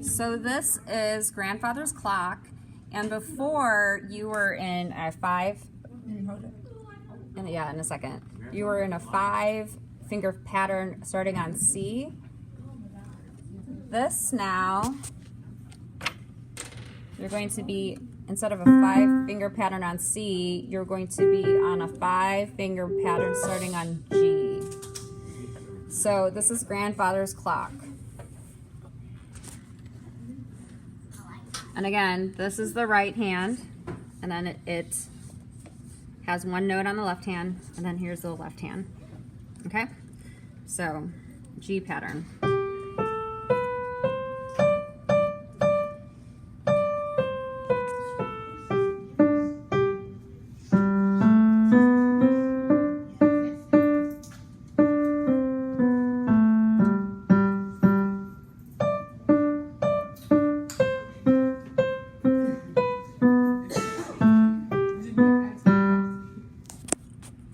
So this is grandfather's clock, and before you were in a in a second. You were in a 5-finger pattern starting on C. This now, you're going to be, instead of a 5-finger pattern on C, you're going to be on a 5-finger pattern starting on G. So this is grandfather's clock. And again, this is the right hand, and then it has one note on the left hand, and then here's the left hand. Okay? So, G pattern.